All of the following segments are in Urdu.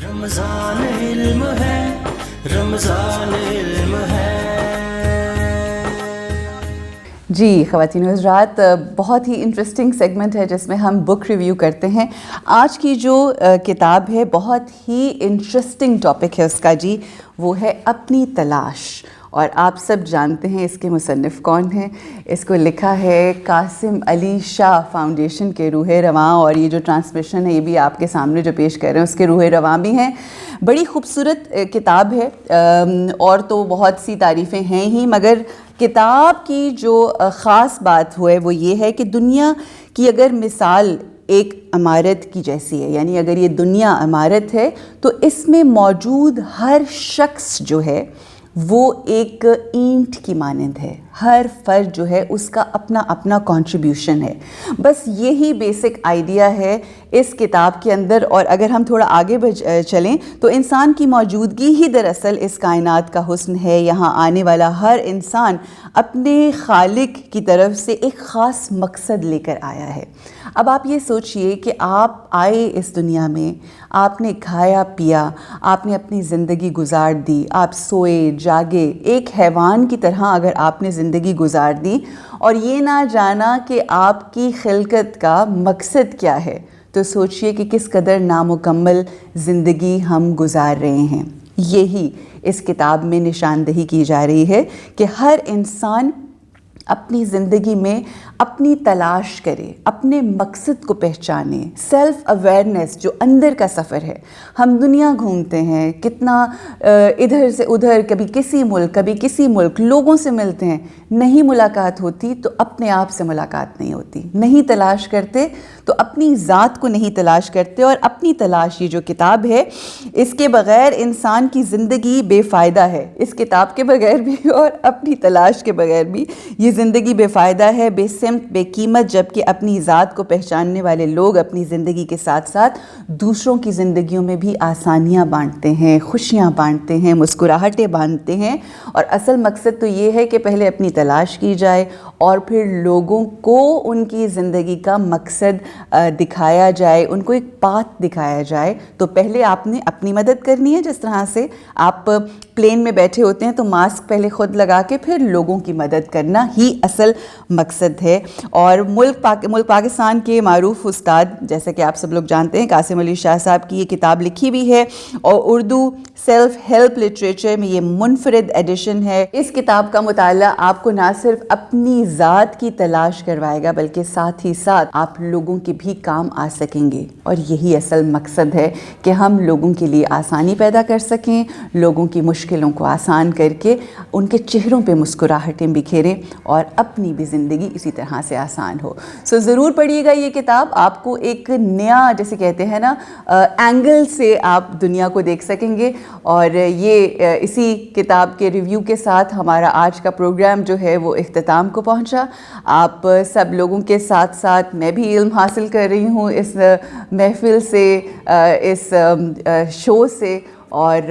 رمضان علم ہے، رمضان علم ہے۔ جی خواتین و حضرات، بہت ہی انٹرسٹنگ سیگمنٹ ہے جس میں ہم بک ریویو کرتے ہیں۔ آج کی جو کتاب ہے بہت ہی انٹرسٹنگ ٹاپک ہے اس کا جی، وہ ہے اپنی تلاش۔ اور آپ سب جانتے ہیں اس کے مصنف کون ہیں۔ اس کو لکھا ہے قاسم علی شاہ فاؤنڈیشن کے روح رواں، اور یہ جو ٹرانسمیشن ہے یہ بھی آپ کے سامنے جو پیش کر رہے ہیں اس کے روح رواں بھی ہیں۔ بڑی خوبصورت کتاب ہے، اور تو بہت سی تعریفیں ہیں ہی، مگر کتاب کی جو خاص بات ہے وہ یہ ہے کہ دنیا کی اگر مثال ایک عمارت کی جیسی ہے، یعنی اگر یہ دنیا عمارت ہے تو اس میں موجود ہر شخص جو ہے وہ ایک اینٹ کی مانند ہے۔ ہر فرد جو ہے اس کا اپنا اپنا کنٹریبیوشن ہے۔ بس یہی بیسک آئیڈیا ہے اس کتاب کے اندر، اور اگر ہم تھوڑا آگے چلیں تو انسان کی موجودگی ہی دراصل اس کائنات کا حسن ہے۔ یہاں آنے والا ہر انسان اپنے خالق کی طرف سے ایک خاص مقصد لے کر آیا ہے۔ اب آپ یہ سوچئے کہ آپ آئے اس دنیا میں، آپ نے کھایا پیا، آپ نے اپنی زندگی گزار دی، آپ سوئے جاگے ایک حیوان کی طرح اگر آپ نے زندگی گزار دی، اور یہ نہ جانا کہ آپ کی خلقت کا مقصد کیا ہے، تو سوچئے کہ کس قدر نامکمل زندگی ہم گزار رہے ہیں۔ یہی اس کتاب میں نشاندہی کی جا رہی ہے کہ ہر انسان اپنی زندگی میں اپنی تلاش کرے، اپنے مقصد کو پہچانے۔ سیلف اویئرنیس جو اندر کا سفر ہے۔ ہم دنیا گھومتے ہیں، کتنا ادھر سے ادھر، کبھی کسی ملک کبھی کسی ملک، لوگوں سے ملتے ہیں، نہیں ملاقات ہوتی تو اپنے آپ سے ملاقات نہیں ہوتی، نہیں تلاش کرتے تو اپنی ذات کو نہیں تلاش کرتے۔ اور اپنی تلاش یہ جو کتاب ہے، اس کے بغیر انسان کی زندگی بے فائدہ ہے۔ اس کتاب کے بغیر بھی اور اپنی تلاش کے بغیر بھی یہ زندگی بے فائدہ ہے، بے سمت، بے قیمت۔ جبکہ اپنی ذات کو پہچاننے والے لوگ اپنی زندگی کے ساتھ ساتھ دوسروں کی زندگیوں میں بھی آسانیاں بانٹتے ہیں، خوشیاں بانٹتے ہیں، مسکراہٹیں بانٹتے ہیں۔ اور اصل مقصد تو یہ ہے کہ پہلے اپنی تلاش کی جائے اور پھر لوگوں کو ان کی زندگی کا مقصد دکھایا جائے، ان کو ایک پاتھ دکھایا جائے۔ تو پہلے آپ نے اپنی مدد کرنی ہے، جس طرح سے آپ پلین میں بیٹھے ہوتے ہیں تو ماسک پہلے خود لگا کے پھر لوگوں کی مدد کرنا ہی اصل مقصد ہے۔ اور ملک پاکستان کے معروف استاد جیسے کہ آپ سب لوگ جانتے ہیں قاسم علی شاہ صاحب کی یہ کتاب لکھی بھی ہے، اور اردو سیلف ہیلپ لٹریچر میں یہ منفرد ایڈیشن ہے۔ اس کتاب کا مطالعہ آپ کو نہ صرف اپنی ذات کی تلاش کروائے گا بلکہ ساتھ ہی ساتھ آپ لوگوں کے بھی کام آ سکیں گے۔ اور یہی اصل مقصد ہے کہ ہم لوگوں کے لیے آسانی پیدا کر سکیں، لوگوں کی مشکلوں کو آسان کر کے ان کے چہروں پہ مسکراہٹیں بکھیریں اور اپنی بھی زندگی اسی طرح سے آسان ہو۔ سو ضرور پڑھیے گا یہ کتاب، آپ کو ایک نیا جیسے کہتے ہیں نا اینگل سے آپ دنیا کو دیکھ سکیں گے۔ اور یہ اسی کتاب کے ریویو کے ساتھ ہمارا آج کا پروگرام جو ہے وہ اختتام کو پہنچا۔ آپ سب لوگوں کے ساتھ ساتھ میں بھی علم حاصل کر رہی ہوں اس محفل سے، اس شو سے، اور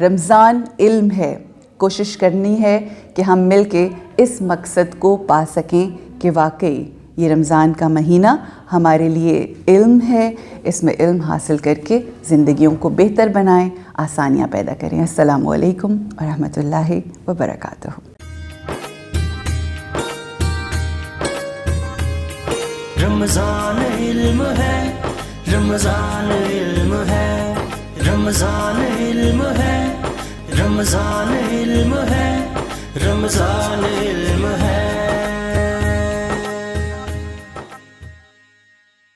رمضان علم ہے۔ کوشش کرنی ہے کہ ہم مل کے اس مقصد کو پا سکیں کہ واقعی یہ رمضان کا مہینہ ہمارے لیے علم ہے، اس میں علم حاصل کر کے زندگیوں کو بہتر بنائیں، آسانیاں پیدا کریں۔ السلام علیکم ورحمۃ اللہ وبرکاتہ۔ رمضان علم ہے، رمضان علم ہے، رمضان علم ہے، رمضان علم ہے، رمضان علم ہے۔